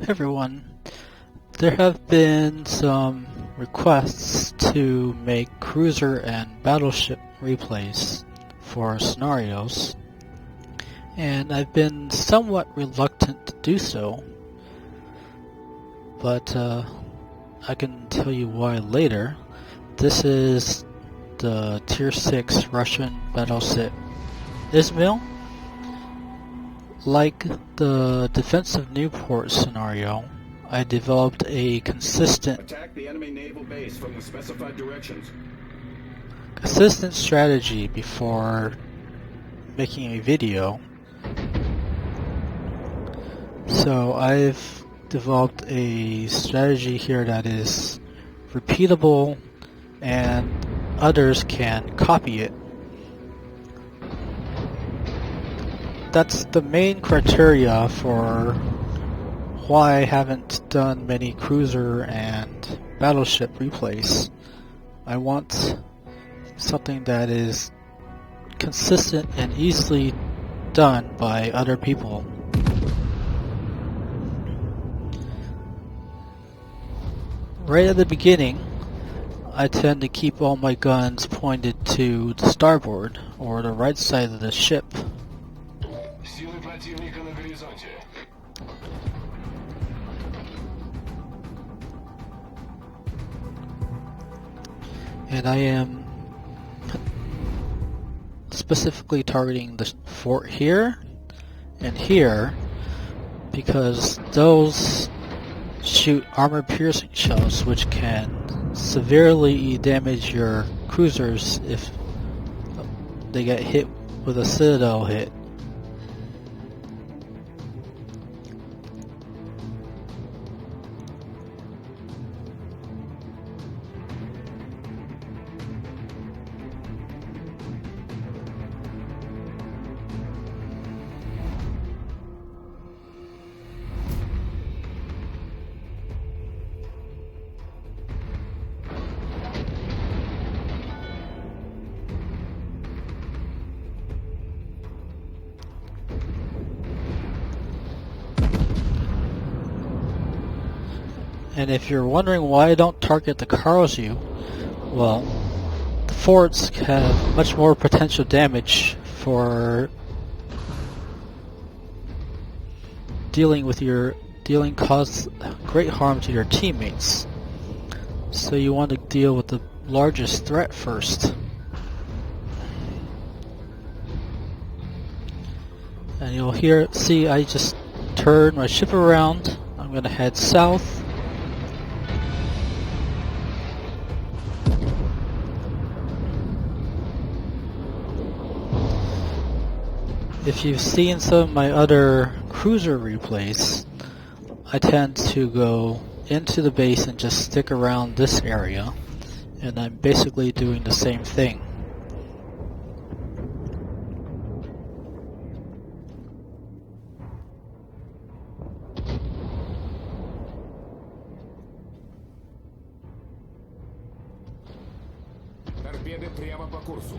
Everyone, there have been some requests to make cruiser and battleship replays for scenarios, and I've been somewhat reluctant to do so, but I can tell you why later. This is the Tier 6 Russian battleship Izmail. Like the defensive Newport scenario, I developed a consistent strategy before making a video. So I've developed a strategy here that is repeatable and others can copy it. That's the main criteria for why I haven't done many cruiser and battleship replays. I want something that is consistent and easily done by other people. Right at the beginning, I tend to keep all my guns pointed to the starboard or the right side of the ship. And I am specifically targeting the fort here and here because those shoot armor-piercing shells which can severely damage your cruisers if they get hit with a citadel hit. And if you're wondering why I don't target the Karlsruhe, well, the forts have much more potential damage for cause great harm to your teammates. So you want to deal with the largest threat first. And you'll see I just turn my ship around. I'm going to head south. If you've seen some of my other cruiser replays, I tend to go into the base and just stick around this area, and I'm basically doing the same thing. Торпеды прямо по курсу.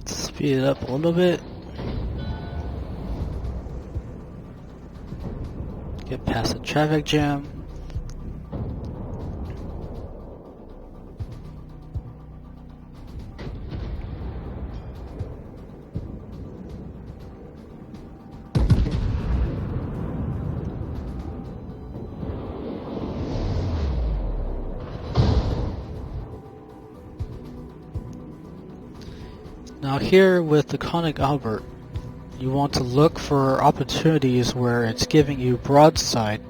Speed it up a little bit. Get past the traffic jam. Now here with the Koenig Albert, you want to look for opportunities where it's giving you broadside.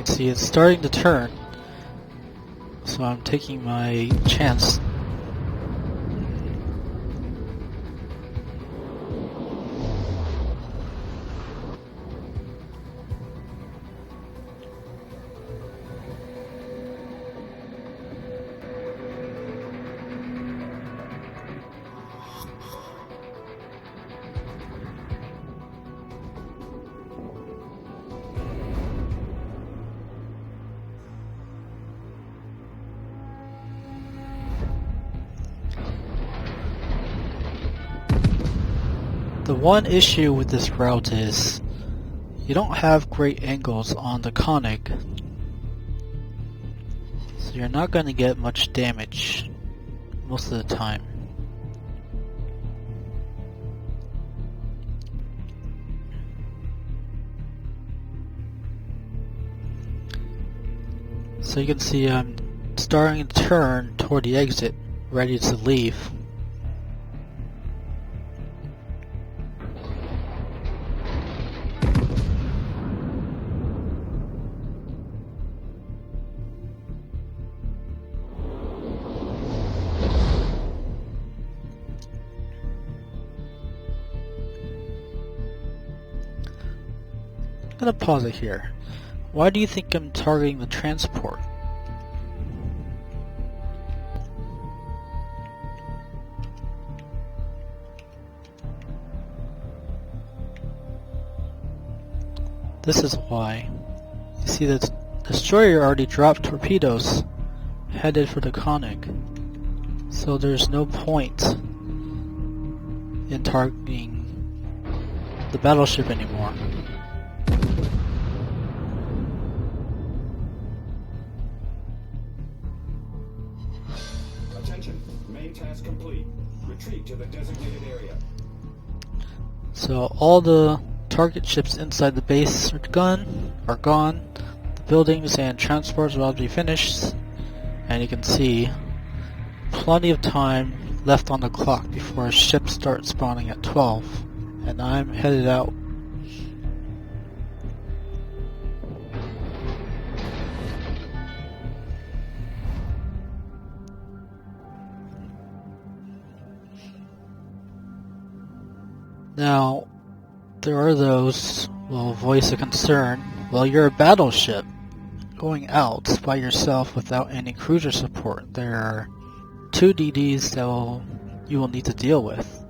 can see it's starting to turn, so I'm taking my chance. The one issue with this route is you don't have great angles on the conic, so you're not going to get much damage most of the time. So you can see I'm starting to turn toward the exit, ready to leave. I'm gonna pause it here. Why do you think I'm targeting the transport? This is why. You see the destroyer already dropped torpedoes headed for the conic, so there's no point in targeting the battleship anymore. Attention, main task complete. Retreat to the designated area. So all the target ships inside the base are gone. The buildings and transports will all be finished, and you can see plenty of time left on the clock before ships start spawning at 12, and I'm headed out. Now, there are those who will voice a concern. Well, you're a battleship going out by yourself without any cruiser support. There are 2 DDs that you will need to deal with.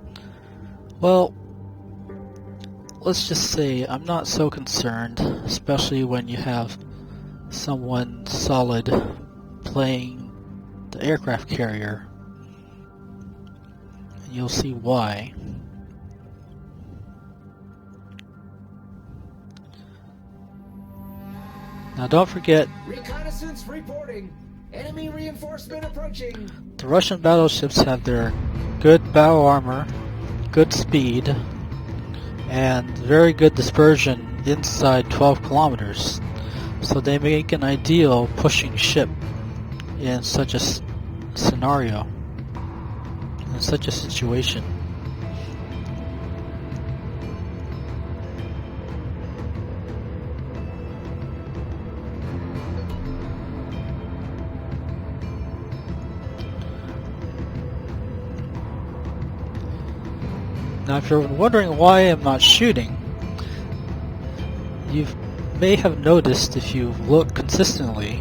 Well, let's just say I'm not so concerned, especially when you have someone solid playing the aircraft carrier. And you'll see why. Now don't forget, reconnaissance reporting. Enemy reinforcement approaching. The Russian battleships have their good battle armor, good speed, and very good dispersion inside 12 kilometers. So they make an ideal pushing ship in such a scenario, in such a situation. Now if you're wondering why I'm not shooting, you may have noticed if you look consistently,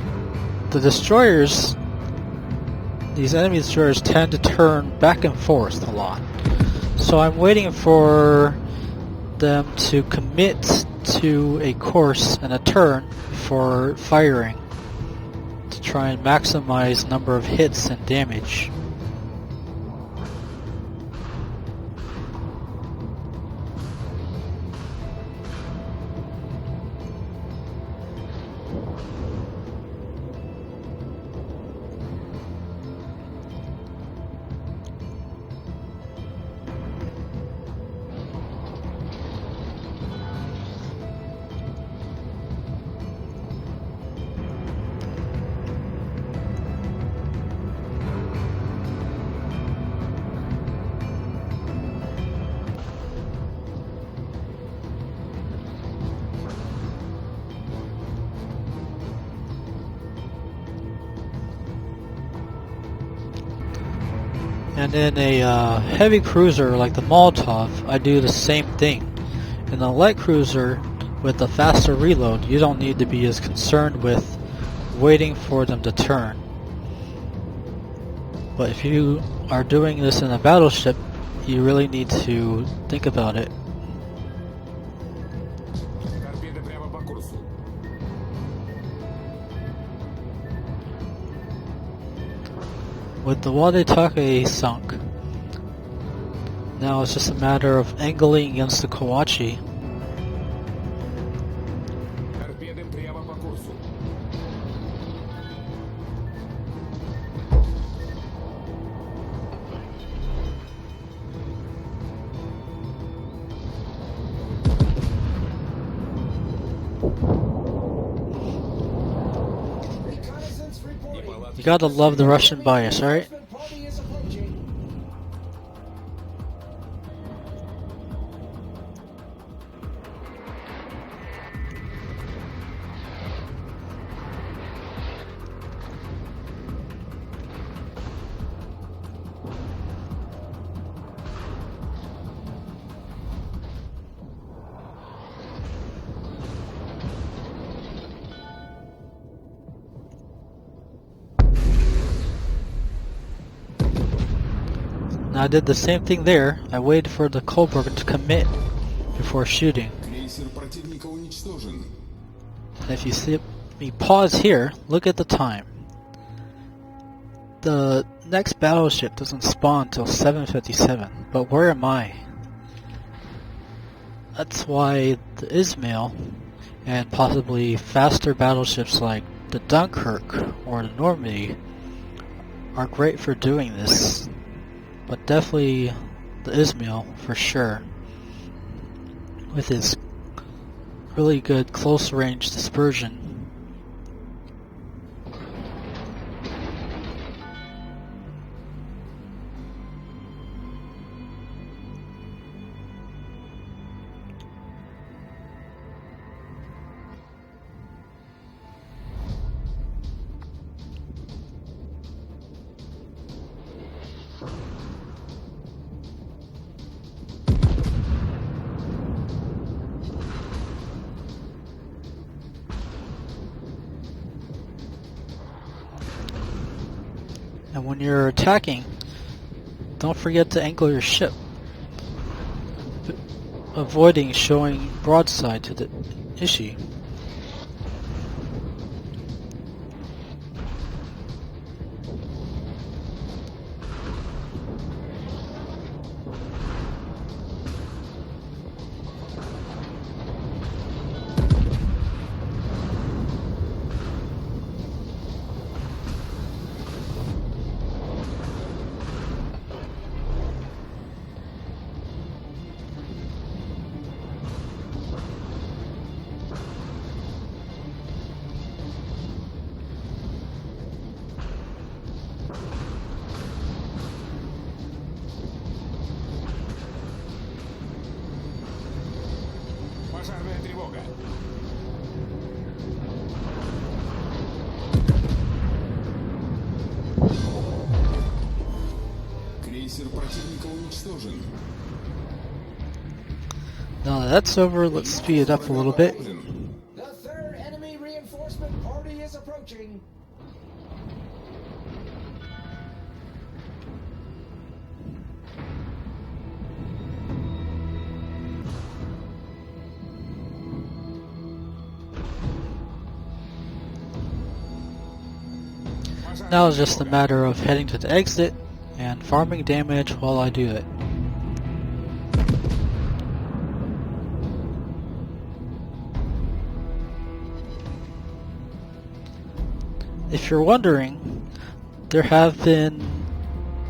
the destroyers, these enemy destroyers tend to turn back and forth a lot. So I'm waiting for them to commit to a course and a turn before firing to try and maximize number of hits and damage. And in a heavy cruiser like the Molotov, I do the same thing. In a light cruiser with a faster reload, you don't need to be as concerned with waiting for them to turn. But if you are doing this in a battleship, you really need to think about it. Торпеды прямо по курсу. With the Wadetake sunk, now it's just a matter of angling against the Kawachi. Торпеды прямо по курсу. Reconnaissance reporting. You gotta love the Russian bias, right? Reinforcement party is approaching. Now I did the same thing there. I waited for the Kohlberg to commit before shooting. Крейсер противника уничтожен. And if you see me pause here, look at the time. The next battleship doesn't spawn till 7:57, but where am I? That's why the Izmail and possibly faster battleships like the Dunkirk or the Normandy are great for doing this. But definitely the Izmail for sure, with his really good close range dispersion. And when you're attacking, don't forget to angle your ship, avoiding showing broadside to the Ishi. Пожарная тревога. Крейсер противника уничтожен. Now that that's over, let's speed it up a little bit. The third enemy reinforcement party is approaching. Now it's just a matter of heading to the exit and farming damage while I do it. If you're wondering, there have been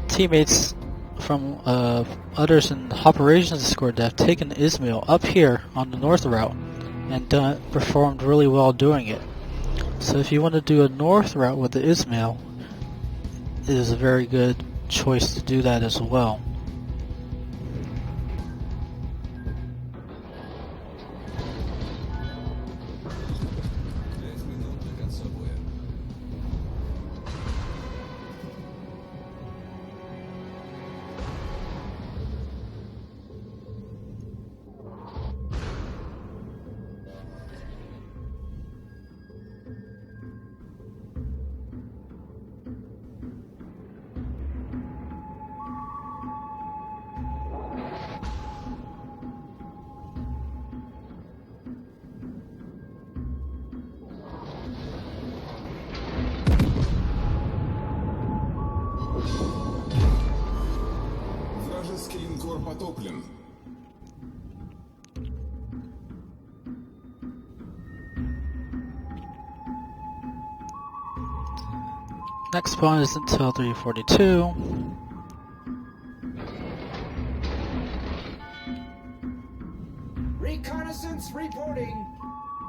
teammates from others in the operations Discord that have taken Izmail up here on the north route and performed really well doing it. So if you want to do a north route with the Izmail, it is a very good choice to do that as well. Вражеский линкор потоплен. Next spawn is until 342. Reconnaissance reporting.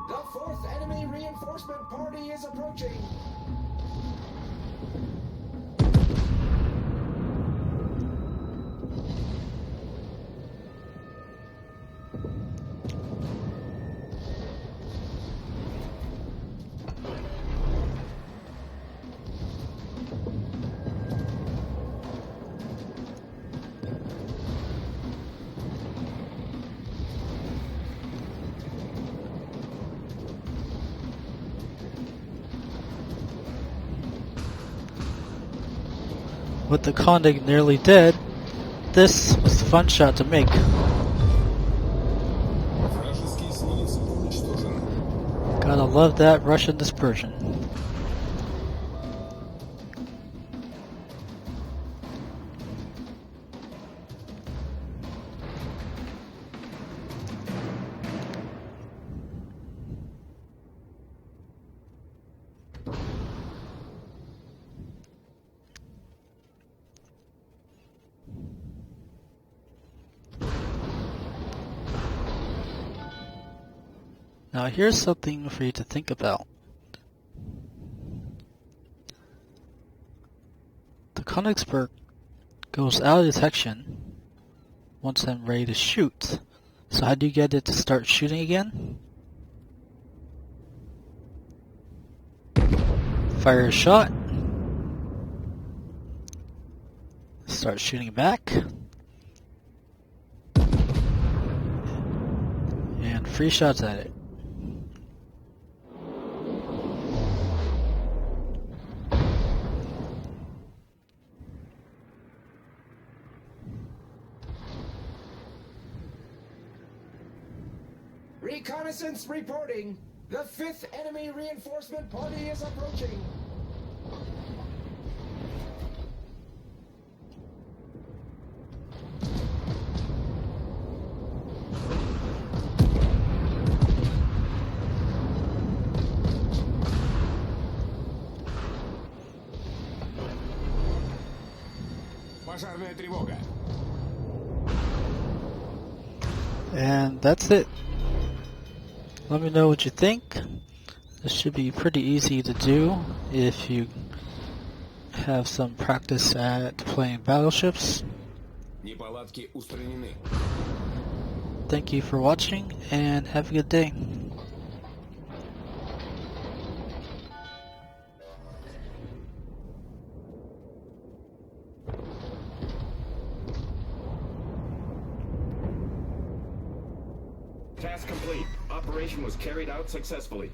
The 4th enemy reinforcement party is approaching. With the convict nearly dead, this was the fun shot to make. Вражеский эсминец уничтожен. Gotta love that Russian dispersion. Now here's something for you to think about. The Königsberg goes out of detection once I'm ready to shoot. So how do you get it to start shooting again? Fire a shot. Start shooting back. And 3 shots at it. Reconnaissance reporting. The 5th enemy reinforcement party is approaching. Пожарная тревога. And that's it. Let me know what you think. This should be pretty easy to do if you have some practice at playing battleships. Неполадки устранены. Thank you for watching and have a good day. Task complete. Operation was carried out successfully.